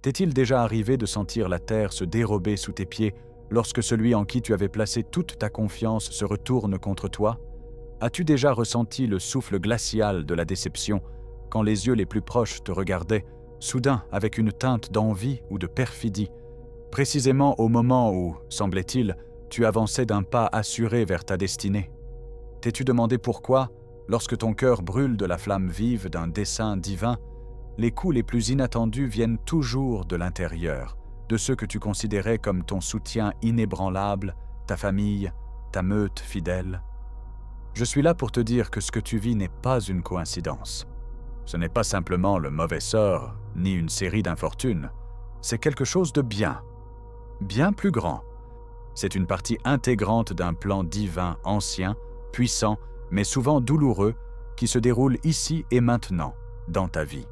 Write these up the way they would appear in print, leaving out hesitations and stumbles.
T'est-il déjà arrivé de sentir la terre se dérober sous tes pieds lorsque celui en qui tu avais placé toute ta confiance se retourne contre toi? As-tu déjà ressenti le souffle glacial de la déception quand les yeux les plus proches te regardaient, soudain avec une teinte d'envie ou de perfidie, précisément au moment où, semblait-il, tu avançais d'un pas assuré vers ta destinée? T'es-tu demandé pourquoi, lorsque ton cœur brûle de la flamme vive d'un dessein divin, les coups les plus inattendus viennent toujours de l'intérieur, de ceux que tu considérais comme ton soutien inébranlable, ta famille, ta meute fidèle? Je suis là pour te dire que ce que tu vis n'est pas une coïncidence. Ce n'est pas simplement le mauvais sort, ni une série d'infortunes. C'est quelque chose de bien plus grand. C'est une partie intégrante d'un plan divin ancien, puissant, mais souvent douloureux, qui se déroule ici et maintenant, dans ta vie.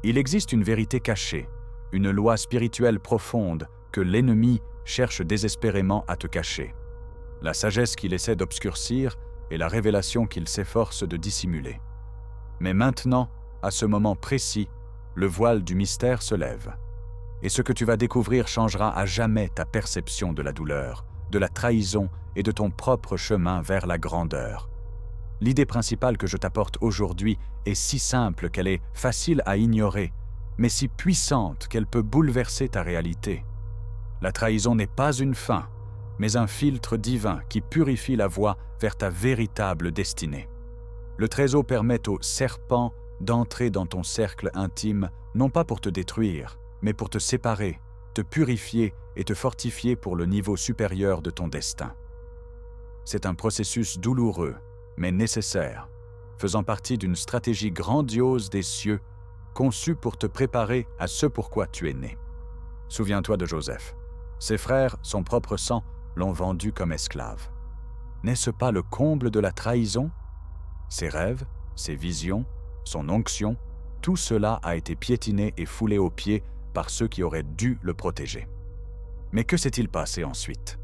Il existe une vérité cachée, une loi spirituelle profonde que l'ennemi cherche désespérément à te cacher. La sagesse qu'il essaie d'obscurcir et la révélation qu'il s'efforce de dissimuler. Mais maintenant, à ce moment précis, le voile du mystère se lève. Et ce que tu vas découvrir changera à jamais ta perception de la douleur, de la trahison et de ton propre chemin vers la grandeur. L'idée principale que je t'apporte aujourd'hui est si simple qu'elle est facile à ignorer, mais si puissante qu'elle peut bouleverser ta réalité. La trahison n'est pas une fin, mais un filtre divin qui purifie la voie vers ta véritable destinée. Le trésor permet au serpent d'entrer dans ton cercle intime, non pas pour te détruire, mais pour te séparer, te purifier et te fortifier pour le niveau supérieur de ton destin. C'est un processus douloureux, mais nécessaire, faisant partie d'une stratégie grandiose des cieux, conçue pour te préparer à ce pourquoi tu es né. Souviens-toi de Joseph. Ses frères, son propre sang, l'ont vendu comme esclave. N'est-ce pas le comble de la trahison? Ses rêves, ses visions, son onction, tout cela a été piétiné et foulé aux pieds par ceux qui auraient dû le protéger. Mais que s'est-il passé ensuite?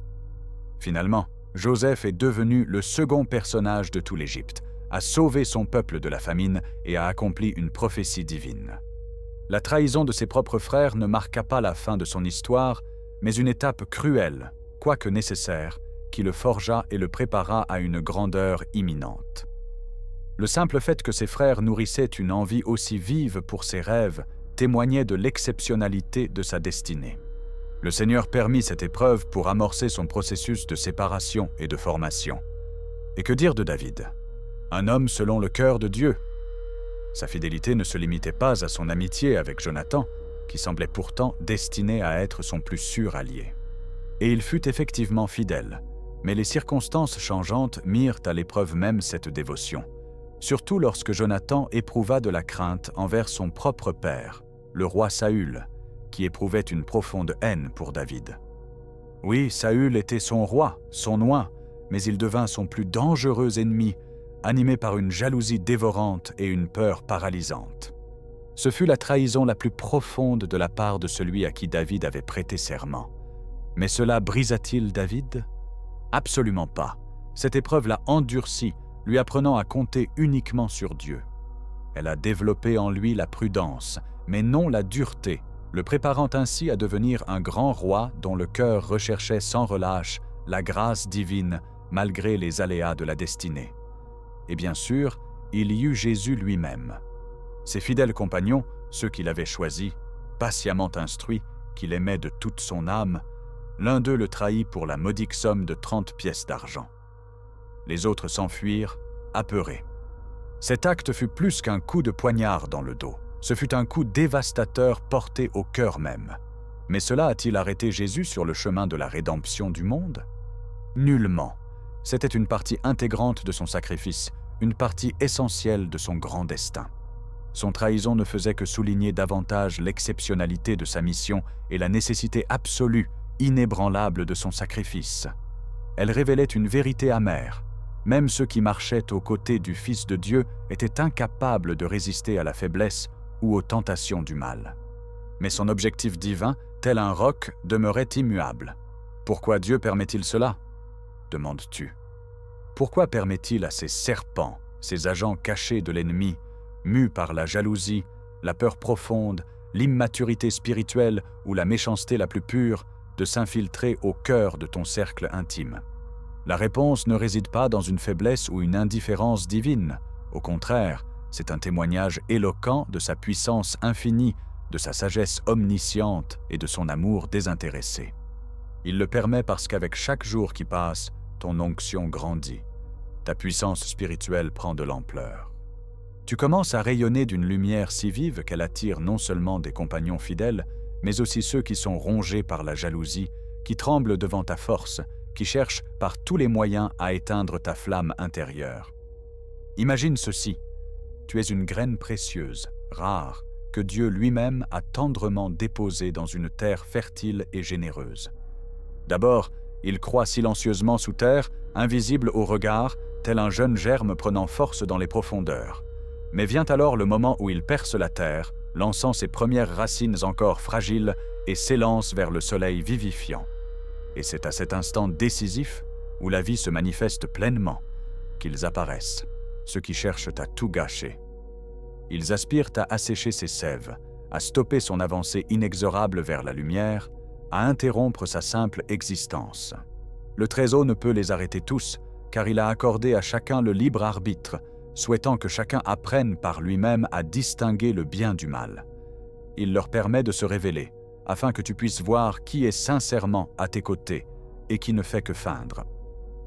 Finalement, Joseph est devenu le second personnage de tout l'Égypte, a sauvé son peuple de la famine et a accompli une prophétie divine. La trahison de ses propres frères ne marqua pas la fin de son histoire, mais une étape cruelle, quoique nécessaire, qui le forgea et le prépara à une grandeur imminente. Le simple fait que ses frères nourrissaient une envie aussi vive pour ses rêves témoignait de l'exceptionnalité de sa destinée. Le Seigneur permit cette épreuve pour amorcer son processus de séparation et de formation. Et que dire de David? Un homme selon le cœur de Dieu. Sa fidélité ne se limitait pas à son amitié avec Jonathan, qui semblait pourtant destiné à être son plus sûr allié. Et il fut effectivement fidèle, mais les circonstances changeantes mirent à l'épreuve même cette dévotion, surtout lorsque Jonathan éprouva de la crainte envers son propre père, le roi Saül, qui éprouvait une profonde haine pour David. Oui, Saül était son roi, son oint, mais il devint son plus dangereux ennemi, animé par une jalousie dévorante et une peur paralysante. Ce fut la trahison la plus profonde de la part de celui à qui David avait prêté serment. Mais cela brisa-t-il David? Absolument pas. Cette épreuve l'a endurci, lui apprenant à compter uniquement sur Dieu. Elle a développé en lui la prudence, mais non la dureté, le préparant ainsi à devenir un grand roi dont le cœur recherchait sans relâche la grâce divine malgré les aléas de la destinée. Et bien sûr, il y eut Jésus lui-même. Ses fidèles compagnons, ceux qu'il avait choisis, patiemment instruits, qu'il aimait de toute son âme, l'un d'eux le trahit pour la modique somme de 30 pièces d'argent. Les autres s'enfuirent, apeurés. Cet acte fut plus qu'un coup de poignard dans le dos. Ce fut un coup dévastateur porté au cœur même. Mais cela a-t-il arrêté Jésus sur le chemin de la rédemption du monde? Nullement. C'était une partie intégrante de son sacrifice, une partie essentielle de son grand destin. Son trahison ne faisait que souligner davantage l'exceptionnalité de sa mission et la nécessité absolue, inébranlable de son sacrifice. Elle révélait une vérité amère. Même ceux qui marchaient aux côtés du Fils de Dieu étaient incapables de résister à la faiblesse ou aux tentations du mal. Mais son objectif divin, tel un roc, demeurait immuable. Pourquoi Dieu permet-il cela? Demandes-tu. Pourquoi permet-il à ces serpents, ces agents cachés de l'ennemi, mus par la jalousie, la peur profonde, l'immaturité spirituelle ou la méchanceté la plus pure, de s'infiltrer au cœur de ton cercle intime. La réponse ne réside pas dans une faiblesse ou une indifférence divine. Au contraire, c'est un témoignage éloquent de sa puissance infinie, de sa sagesse omnisciente et de son amour désintéressé. Il le permet parce qu'avec chaque jour qui passe, ton onction grandit. Ta puissance spirituelle prend de l'ampleur. Tu commences à rayonner d'une lumière si vive qu'elle attire non seulement des compagnons fidèles, mais aussi ceux qui sont rongés par la jalousie, qui tremblent devant ta force, qui cherchent par tous les moyens à éteindre ta flamme intérieure. Imagine ceci, tu es une graine précieuse, rare, que Dieu lui-même a tendrement déposée dans une terre fertile et généreuse. D'abord, il croît silencieusement sous terre, invisible au regard, tel un jeune germe prenant force dans les profondeurs. Mais vient alors le moment où il perce la terre, lançant ses premières racines encore fragiles et s'élance vers le soleil vivifiant. Et c'est à cet instant décisif, où la vie se manifeste pleinement, qu'ils apparaissent, ceux qui cherchent à tout gâcher. Ils aspirent à assécher ses sèves, à stopper son avancée inexorable vers la lumière, à interrompre sa simple existence. Le Très-Haut ne peut les arrêter tous, car il a accordé à chacun le libre arbitre, souhaitant que chacun apprenne par lui-même à distinguer le bien du mal. Il leur permet de se révéler, afin que tu puisses voir qui est sincèrement à tes côtés et qui ne fait que feindre,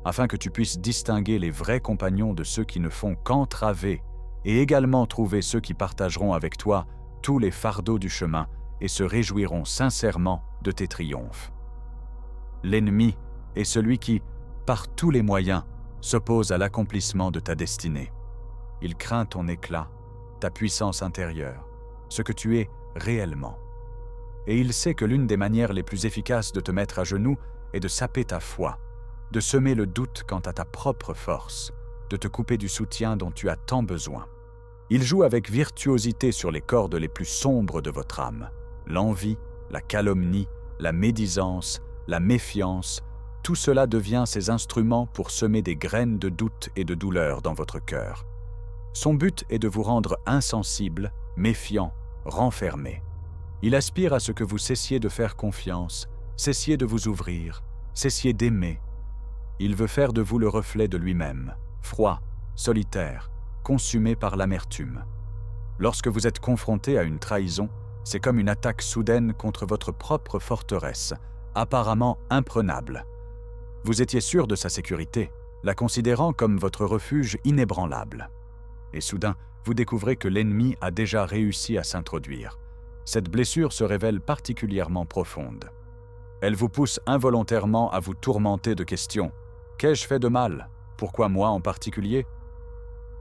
afin que tu puisses distinguer les vrais compagnons de ceux qui ne font qu'entraver et également trouver ceux qui partageront avec toi tous les fardeaux du chemin et se réjouiront sincèrement de tes triomphes. L'ennemi est celui qui, par tous les moyens, s'oppose à l'accomplissement de ta destinée. Il craint ton éclat, ta puissance intérieure, ce que tu es réellement. Et il sait que l'une des manières les plus efficaces de te mettre à genoux est de saper ta foi, de semer le doute quant à ta propre force, de te couper du soutien dont tu as tant besoin. Il joue avec virtuosité sur les cordes les plus sombres de votre âme. L'envie, la calomnie, la médisance, la méfiance, tout cela devient ses instruments pour semer des graines de doute et de douleur dans votre cœur. Son but est de vous rendre insensible, méfiant, renfermé. Il aspire à ce que vous cessiez de faire confiance, cessiez de vous ouvrir, cessiez d'aimer. Il veut faire de vous le reflet de lui-même, froid, solitaire, consumé par l'amertume. Lorsque vous êtes confronté à une trahison, c'est comme une attaque soudaine contre votre propre forteresse, apparemment imprenable. Vous étiez sûr de sa sécurité, la considérant comme votre refuge inébranlable. Et soudain, vous découvrez que l'ennemi a déjà réussi à s'introduire. Cette blessure se révèle particulièrement profonde. Elle vous pousse involontairement à vous tourmenter de questions. Qu'ai-je fait de mal? Pourquoi moi en particulier?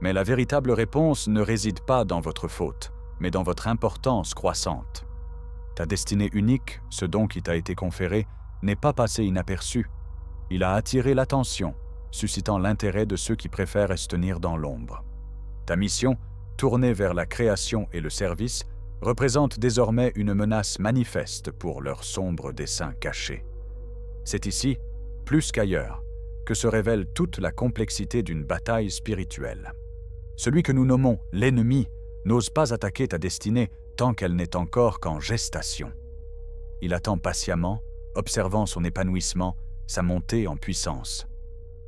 Mais la véritable réponse ne réside pas dans votre faute, mais dans votre importance croissante. Ta destinée unique, ce don qui t'a été conféré, n'est pas passé inaperçu. Il a attiré l'attention, suscitant l'intérêt de ceux qui préfèrent se tenir dans l'ombre. Ta mission, tournée vers la création et le service, représente désormais une menace manifeste pour leurs sombres desseins cachés. C'est ici, plus qu'ailleurs, que se révèle toute la complexité d'une bataille spirituelle. Celui que nous nommons l'ennemi n'ose pas attaquer ta destinée tant qu'elle n'est encore qu'en gestation. Il attend patiemment, observant son épanouissement, sa montée en puissance.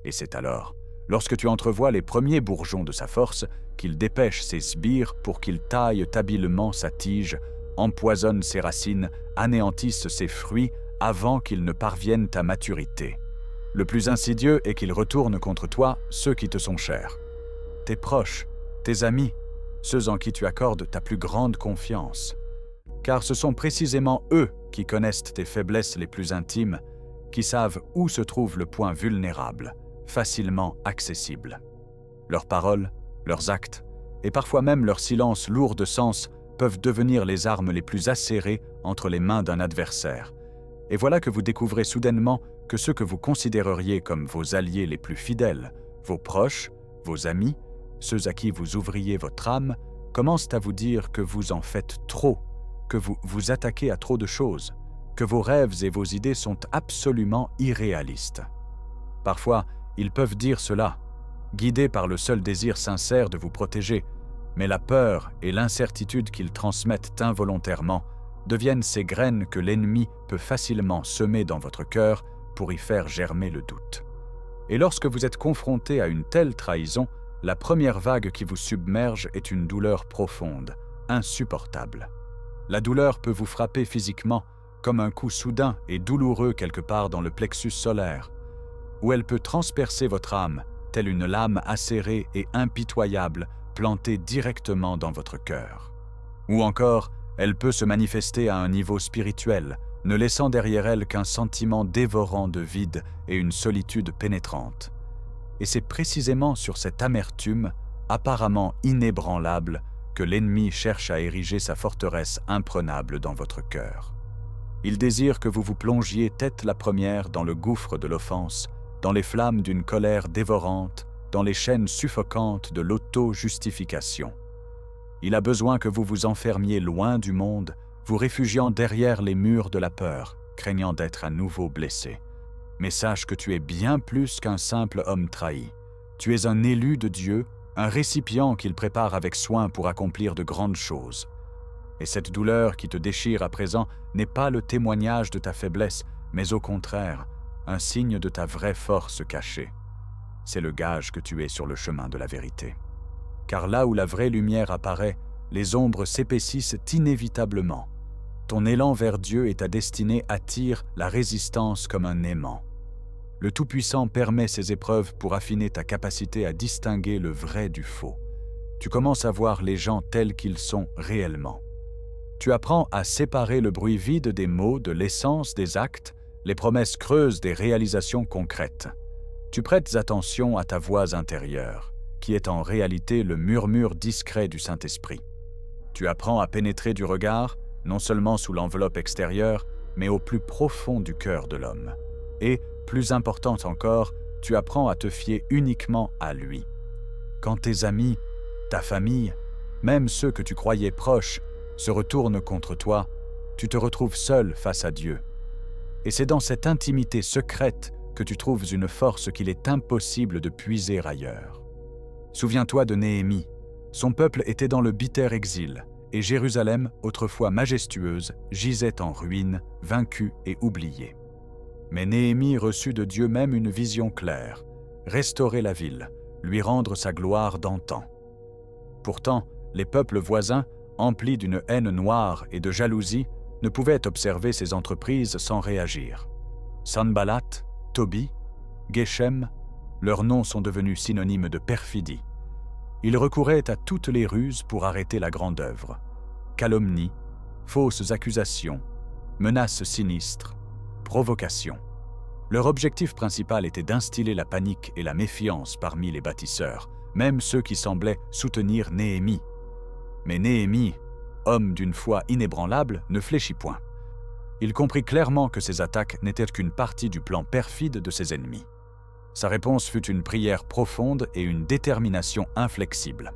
Et c'est alors, lorsque tu entrevois les premiers bourgeons de sa force, qu'il dépêche ses sbires pour qu'ils taillent habilement sa tige, empoisonnent ses racines, anéantissent ses fruits avant qu'ils ne parviennent à maturité. Le plus insidieux est qu'il retourne contre toi ceux qui te sont chers. Tes proches, tes amis, ceux en qui tu accordes ta plus grande confiance. Car ce sont précisément eux qui connaissent tes faiblesses les plus intimes, qui savent où se trouve le point vulnérable, facilement accessible. Leurs paroles, leurs actes, et parfois même leur silence lourd de sens peuvent devenir les armes les plus acérées entre les mains d'un adversaire. Et voilà que vous découvrez soudainement que ceux que vous considéreriez comme vos alliés les plus fidèles, vos proches, vos amis, ceux à qui vous ouvriez votre âme, commencent à vous dire que vous en faites trop, que vous vous attaquez à trop de choses, que vos rêves et vos idées sont absolument irréalistes. Parfois, ils peuvent dire cela, guidés par le seul désir sincère de vous protéger, Mais la peur et l'incertitude qu'ils transmettent involontairement deviennent ces graines que l'ennemi peut facilement semer dans votre cœur pour y faire germer le doute. Et lorsque vous êtes confronté à une telle trahison, la première vague qui vous submerge est une douleur profonde, insupportable. La douleur peut vous frapper physiquement, comme un coup soudain et douloureux quelque part dans le plexus solaire, ou elle peut transpercer votre âme, telle une lame acérée et impitoyable plantée directement dans votre cœur. Ou encore, elle peut se manifester à un niveau spirituel, ne laissant derrière elle qu'un sentiment dévorant de vide et une solitude pénétrante. Et c'est précisément sur cette amertume, apparemment inébranlable, que l'ennemi cherche à ériger sa forteresse imprenable dans votre cœur. Il désire que vous vous plongiez tête la première dans le gouffre de l'offense, dans les flammes d'une colère dévorante, dans les chaînes suffocantes de l'auto-justification. Il a besoin que vous vous enfermiez loin du monde, vous réfugiant derrière les murs de la peur, craignant d'être à nouveau blessé. Mais sache que tu es bien plus qu'un simple homme trahi. Tu es un élu de Dieu, un récipient qu'il prépare avec soin pour accomplir de grandes choses. Et cette douleur qui te déchire à présent n'est pas le témoignage de ta faiblesse, mais au contraire, un signe de ta vraie force cachée. C'est le gage que tu es sur le chemin de la vérité. Car là où la vraie lumière apparaît, les ombres s'épaississent inévitablement. Ton élan vers Dieu et ta destinée attirent la résistance comme un aimant. Le Tout-Puissant permet ces épreuves pour affiner ta capacité à distinguer le vrai du faux. Tu commences à voir les gens tels qu'ils sont réellement. Tu apprends à séparer le bruit vide des mots de l'essence des actes, les promesses creuses des réalisations concrètes. Tu prêtes attention à ta voix intérieure, qui est en réalité le murmure discret du Saint-Esprit. Tu apprends à pénétrer du regard, non seulement sous l'enveloppe extérieure, mais au plus profond du cœur de l'homme. Et, plus important encore, tu apprends à te fier uniquement à lui. Quand tes amis, ta famille, même ceux que tu croyais proches, se retournent contre toi, tu te retrouves seul face à Dieu. Et c'est dans cette intimité secrète que tu trouves une force qu'il est impossible de puiser ailleurs. Souviens-toi de Néhémie. Son peuple était dans le bitter exil, et Jérusalem, autrefois majestueuse, gisait en ruines, vaincue et oubliée. Mais Néhémie reçut de Dieu même une vision claire, restaurer la ville, lui rendre sa gloire d'antan. Pourtant, les peuples voisins, emplis d'une haine noire et de jalousie, ne pouvaient observer ces entreprises sans réagir. Sanballat, Tobie, Geshem, leurs noms sont devenus synonymes de perfidie. Ils recouraient à toutes les ruses pour arrêter la grande œuvre. Calomnies, fausses accusations, menaces sinistres, provocations. Leur objectif principal était d'instiller la panique et la méfiance parmi les bâtisseurs, même ceux qui semblaient soutenir Néhémie. Mais Néhémie, homme d'une foi inébranlable, ne fléchit point. Il comprit clairement que ces attaques n'étaient qu'une partie du plan perfide de ses ennemis. Sa réponse fut une prière profonde et une détermination inflexible.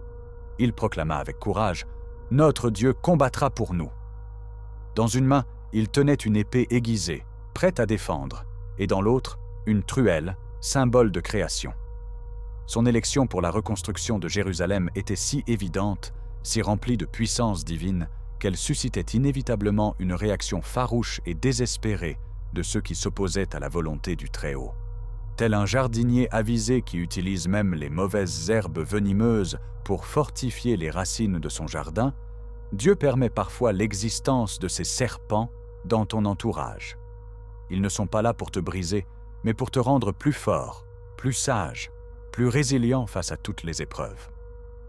Il proclama avec courage « Notre Dieu combattra pour nous ». Dans une main, il tenait une épée aiguisée, prête à défendre, et dans l'autre, une truelle, symbole de création. Son élection pour la reconstruction de Jérusalem était si évidente, si remplie de puissance divine, qu'elle suscitait inévitablement une réaction farouche et désespérée de ceux qui s'opposaient à la volonté du Très-Haut. Tel un jardinier avisé qui utilise même les mauvaises herbes venimeuses pour fortifier les racines de son jardin, Dieu permet parfois l'existence de ces serpents dans ton entourage. Ils ne sont pas là pour te briser, mais pour te rendre plus fort, plus sage, plus résilient face à toutes les épreuves.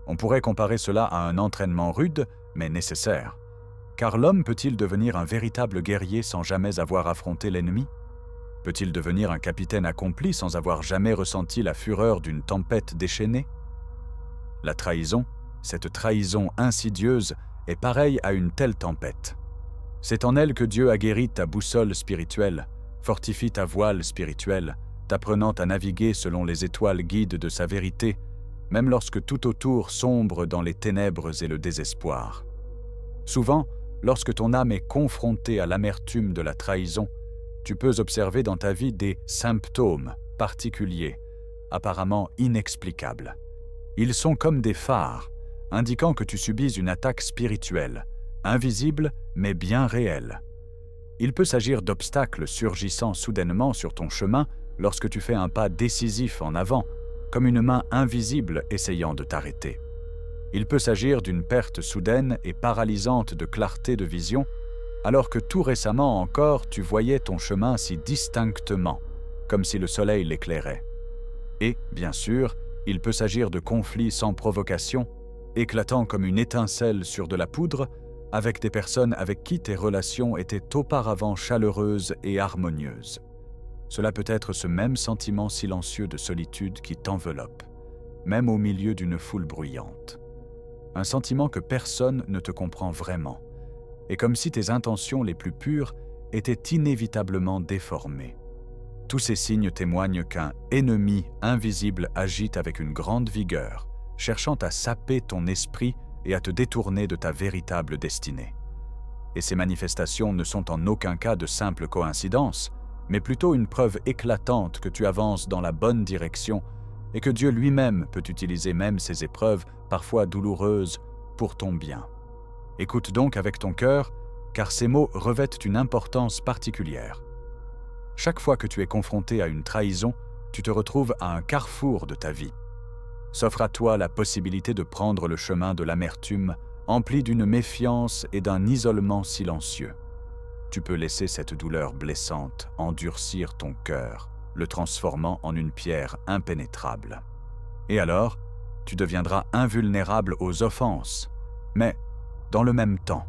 On pourrait comparer cela à un entraînement rude, mais nécessaire. Car l'homme peut-il devenir un véritable guerrier sans jamais avoir affronté l'ennemi ? Peut-il devenir un capitaine accompli sans avoir jamais ressenti la fureur d'une tempête déchaînée ? La trahison, cette trahison insidieuse, est pareille à une telle tempête. C'est en elle que Dieu a guéri ta boussole spirituelle, fortifie ta voile spirituelle, t'apprenant à naviguer selon les étoiles guides de sa vérité, même lorsque tout autour sombre dans les ténèbres et le désespoir. Souvent, lorsque ton âme est confrontée à l'amertume de la trahison, tu peux observer dans ta vie des symptômes particuliers, apparemment inexplicables. Ils sont comme des phares, indiquant que tu subis une attaque spirituelle, invisible mais bien réelle. Il peut s'agir d'obstacles surgissant soudainement sur ton chemin lorsque tu fais un pas décisif en avant, comme une main invisible essayant de t'arrêter. Il peut s'agir d'une perte soudaine et paralysante de clarté de vision, alors que tout récemment encore tu voyais ton chemin si distinctement, comme si le soleil l'éclairait. Et, bien sûr, il peut s'agir de conflits sans provocation, éclatant comme une étincelle sur de la poudre, avec des personnes avec qui tes relations étaient auparavant chaleureuses et harmonieuses. Cela peut être ce même sentiment silencieux de solitude qui t'enveloppe, même au milieu d'une foule bruyante. Un sentiment que personne ne te comprend vraiment, et comme si tes intentions les plus pures étaient inévitablement déformées. Tous ces signes témoignent qu'un ennemi invisible agite avec une grande vigueur, cherchant à saper ton esprit et à te détourner de ta véritable destinée. Et ces manifestations ne sont en aucun cas de simples coïncidences, mais plutôt une preuve éclatante que tu avances dans la bonne direction et que Dieu lui-même peut utiliser même ces épreuves, parfois douloureuses, pour ton bien. Écoute donc avec ton cœur, car ces mots revêtent une importance particulière. Chaque fois que tu es confronté à une trahison, tu te retrouves à un carrefour de ta vie. S'offre à toi la possibilité de prendre le chemin de l'amertume, empli d'une méfiance et d'un isolement silencieux. Tu peux laisser cette douleur blessante endurcir ton cœur, le transformant en une pierre impénétrable. Et alors, tu deviendras invulnérable aux offenses, mais, dans le même temps,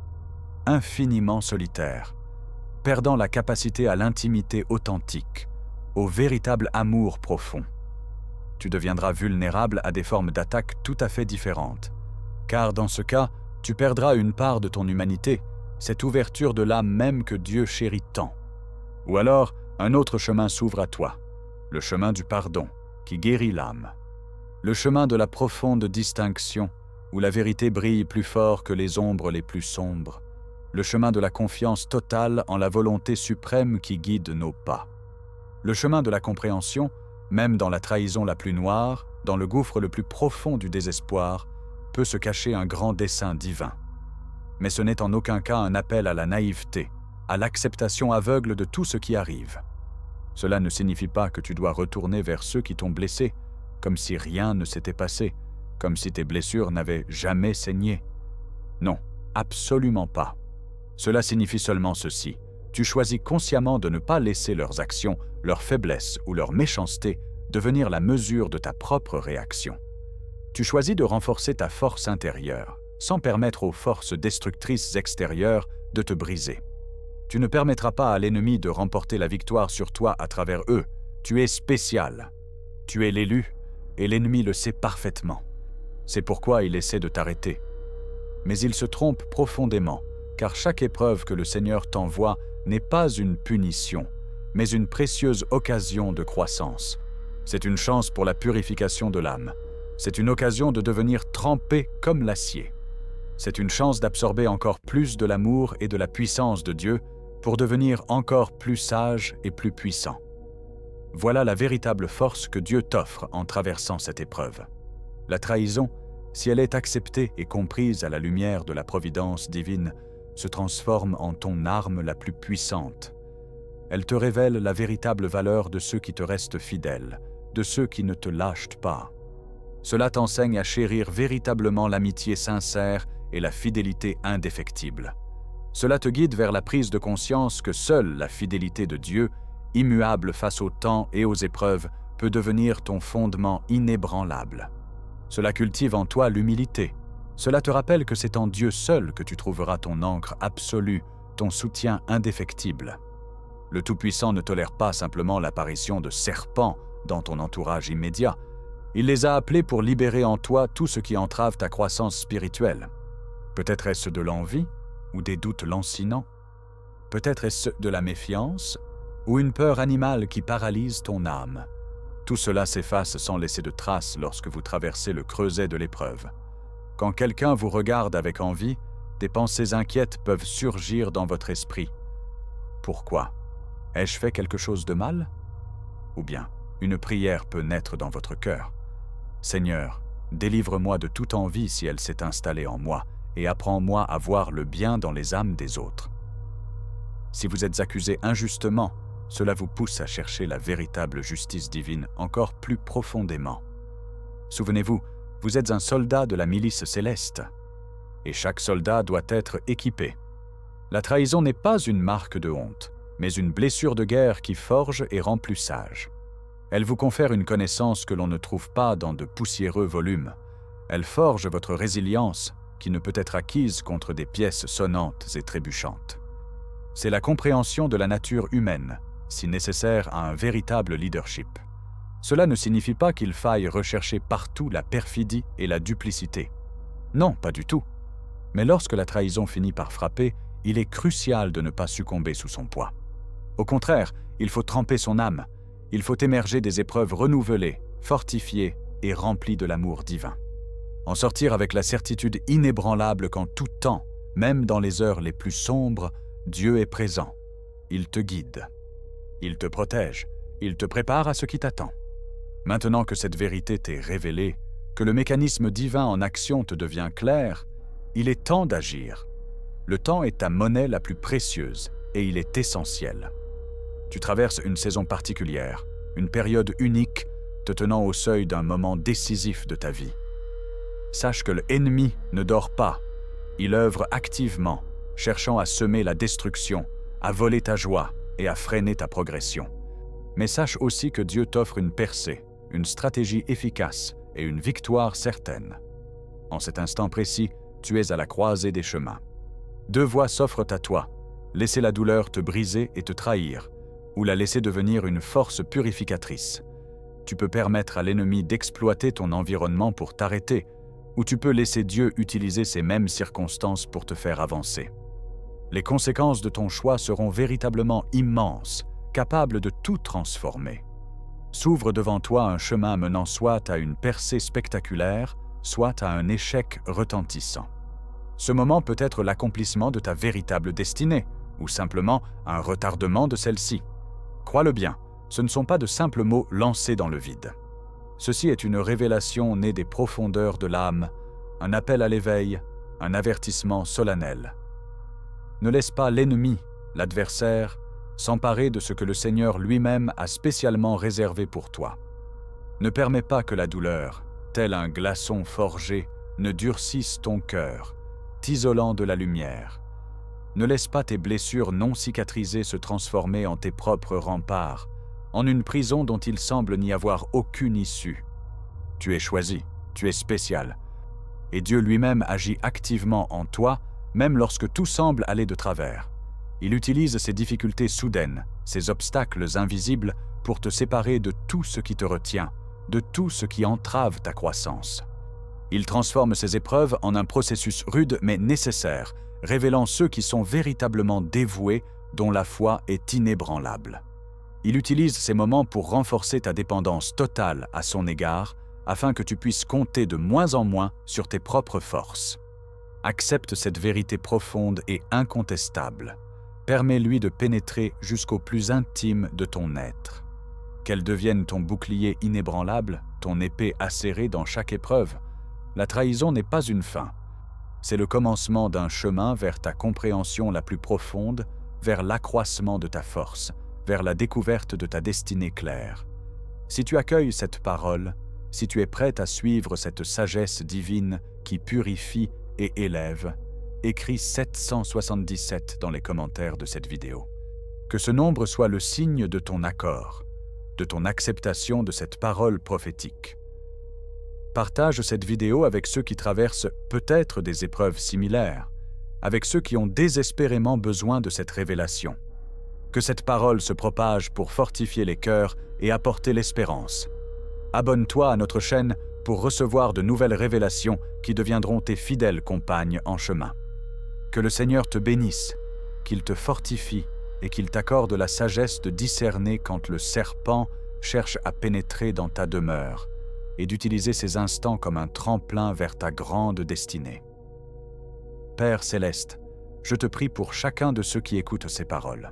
infiniment solitaire, perdant la capacité à l'intimité authentique, au véritable amour profond. Tu deviendras vulnérable à des formes d'attaque tout à fait différentes, car dans ce cas, tu perdras une part de ton humanité, cette ouverture de l'âme même que Dieu chérit tant. Ou alors, un autre chemin s'ouvre à toi, le chemin du pardon, qui guérit l'âme. Le chemin de la profonde distinction, où la vérité brille plus fort que les ombres les plus sombres. Le chemin de la confiance totale en la volonté suprême qui guide nos pas. Le chemin de la compréhension, même dans la trahison la plus noire, dans le gouffre le plus profond du désespoir, peut se cacher un grand dessein divin. Mais ce n'est en aucun cas un appel à la naïveté, à l'acceptation aveugle de tout ce qui arrive. Cela ne signifie pas que tu dois retourner vers ceux qui t'ont blessé, comme si rien ne s'était passé, comme si tes blessures n'avaient jamais saigné. Non, absolument pas. Cela signifie seulement ceci. Tu choisis consciemment de ne pas laisser leurs actions, leurs faiblesses ou leur méchanceté devenir la mesure de ta propre réaction. Tu choisis de renforcer ta force intérieure, sans permettre aux forces destructrices extérieures de te briser. Tu ne permettras pas à l'ennemi de remporter la victoire sur toi à travers eux. Tu es spécial. Tu es l'élu, et l'ennemi le sait parfaitement. C'est pourquoi il essaie de t'arrêter. Mais il se trompe profondément, car chaque épreuve que le Seigneur t'envoie n'est pas une punition, mais une précieuse occasion de croissance. C'est une chance pour la purification de l'âme. C'est une occasion de devenir trempé comme l'acier. C'est une chance d'absorber encore plus de l'amour et de la puissance de Dieu pour devenir encore plus sage et plus puissant. Voilà la véritable force que Dieu t'offre en traversant cette épreuve. La trahison, si elle est acceptée et comprise à la lumière de la providence divine, se transforme en ton arme la plus puissante. Elle te révèle la véritable valeur de ceux qui te restent fidèles, de ceux qui ne te lâchent pas. Cela t'enseigne à chérir véritablement l'amitié sincère et la fidélité indéfectible. Cela te guide vers la prise de conscience que seule la fidélité de Dieu, immuable face au temps et aux épreuves, peut devenir ton fondement inébranlable. Cela cultive en toi l'humilité. Cela te rappelle que c'est en Dieu seul que tu trouveras ton ancre absolue, ton soutien indéfectible. Le Tout-Puissant ne tolère pas simplement l'apparition de serpents dans ton entourage immédiat. Il les a appelés pour libérer en toi tout ce qui entrave ta croissance spirituelle. Peut-être est-ce de l'envie ou des doutes lancinants. Peut-être est-ce de la méfiance ou une peur animale qui paralyse ton âme. Tout cela s'efface sans laisser de traces lorsque vous traversez le creuset de l'épreuve. Quand quelqu'un vous regarde avec envie, des pensées inquiètes peuvent surgir dans votre esprit. Pourquoi? Ai-je fait quelque chose de mal? Ou bien, une prière peut naître dans votre cœur. Seigneur, Délivre-moi de toute envie si elle s'est installée en moi, et apprends-moi à voir le bien dans les âmes des autres. Si vous êtes accusé injustement, cela vous pousse à chercher la véritable justice divine encore plus profondément. Souvenez-vous, vous êtes un soldat de la milice céleste, et chaque soldat doit être équipé. La trahison n'est pas une marque de honte, mais une blessure de guerre qui forge et rend plus sage. Elle vous confère une connaissance que l'on ne trouve pas dans de poussiéreux volumes. Elle forge votre résilience, qui ne peut être acquise contre des pièces sonnantes et trébuchantes. C'est la compréhension de la nature humaine, si nécessaire à un véritable leadership. Cela ne signifie pas qu'il faille rechercher partout la perfidie et la duplicité. Non, pas du tout. Mais lorsque la trahison finit par frapper, il est crucial de ne pas succomber sous son poids. Au contraire, il faut tremper son âme. Il faut émerger des épreuves renouvelées, fortifiées et remplies de l'amour divin. En sortir avec la certitude inébranlable qu'en tout temps, même dans les heures les plus sombres, Dieu est présent. Il te guide. Il te protège. Il te prépare à ce qui t'attend. Maintenant que cette vérité t'est révélée, que le mécanisme divin en action te devient clair, il est temps d'agir. Le temps est ta monnaie la plus précieuse et il est essentiel. Tu traverses une saison particulière, une période unique te tenant au seuil d'un moment décisif de ta vie. Sache que l'ennemi ne dort pas. Il œuvre activement, cherchant à semer la destruction, à voler ta joie et à freiner ta progression. Mais sache aussi que Dieu t'offre une percée, une stratégie efficace et une victoire certaine. En cet instant précis, tu es à la croisée des chemins. Deux voies s'offrent à toi, laisser la douleur te briser et te trahir, ou la laisser devenir une force purificatrice. Tu peux permettre à l'ennemi d'exploiter ton environnement pour t'arrêter, ou tu peux laisser Dieu utiliser ces mêmes circonstances pour te faire avancer. Les conséquences de ton choix seront véritablement immenses, capables de tout transformer. S'ouvre devant toi un chemin menant soit à une percée spectaculaire, soit à un échec retentissant. Ce moment peut être l'accomplissement de ta véritable destinée, ou simplement un retardement de celle-ci. Crois-le bien, ce ne sont pas de simples mots lancés dans le vide. Ceci est une révélation née des profondeurs de l'âme, un appel à l'éveil, un avertissement solennel. Ne laisse pas l'ennemi, l'adversaire, s'emparer de ce que le Seigneur lui-même a spécialement réservé pour toi. Ne permets pas que la douleur, tel un glaçon forgé, ne durcisse ton cœur, t'isolant de la lumière. Ne laisse pas tes blessures non cicatrisées se transformer en tes propres remparts, en une prison dont il semble n'y avoir aucune issue. Tu es choisi, tu es spécial, et Dieu lui-même agit activement en toi, même lorsque tout semble aller de travers. Il utilise ces difficultés soudaines, ces obstacles invisibles, pour te séparer de tout ce qui te retient, de tout ce qui entrave ta croissance. Il transforme ces épreuves en un processus rude mais nécessaire, révélant ceux qui sont véritablement dévoués, dont la foi est inébranlable. Il utilise ces moments pour renforcer ta dépendance totale à son égard, afin que tu puisses compter de moins en moins sur tes propres forces. Accepte cette vérité profonde et incontestable. Permets-lui de pénétrer jusqu'au plus intime de ton être. Qu'elle devienne ton bouclier inébranlable, ton épée acérée dans chaque épreuve. La trahison n'est pas une fin. C'est le commencement d'un chemin vers ta compréhension la plus profonde, vers l'accroissement de ta force, vers la découverte de ta destinée claire. Si tu accueilles cette parole, si tu es prête à suivre cette sagesse divine qui purifie et élève, écris 777 dans les commentaires de cette vidéo. Que ce nombre soit le signe de ton accord, de ton acceptation de cette parole prophétique. Partage cette vidéo avec ceux qui traversent peut-être des épreuves similaires, avec ceux qui ont désespérément besoin de cette révélation. Que cette parole se propage pour fortifier les cœurs et apporter l'espérance. Abonne-toi à notre chaîne pour recevoir de nouvelles révélations qui deviendront tes fidèles compagnes en chemin. Que le Seigneur te bénisse, qu'il te fortifie et qu'il t'accorde la sagesse de discerner quand le serpent cherche à pénétrer dans ta demeure et d'utiliser ces instants comme un tremplin vers ta grande destinée. Père céleste, je te prie pour chacun de ceux qui écoutent ces paroles.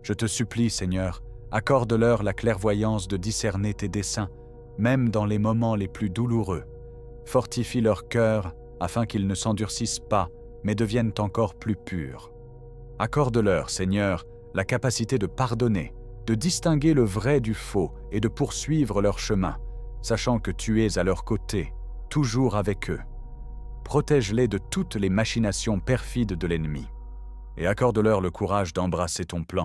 Je te supplie, Seigneur, accorde-leur la clairvoyance de discerner tes desseins, même dans les moments les plus douloureux. Fortifie leur cœur afin qu'ils ne s'endurcissent pas, mais deviennent encore plus purs. Accorde-leur, Seigneur, la capacité de pardonner, de distinguer le vrai du faux et de poursuivre leur chemin, sachant que tu es à leur côté, toujours avec eux. Protège-les de toutes les machinations perfides de l'ennemi et accorde-leur le courage d'embrasser ton plan.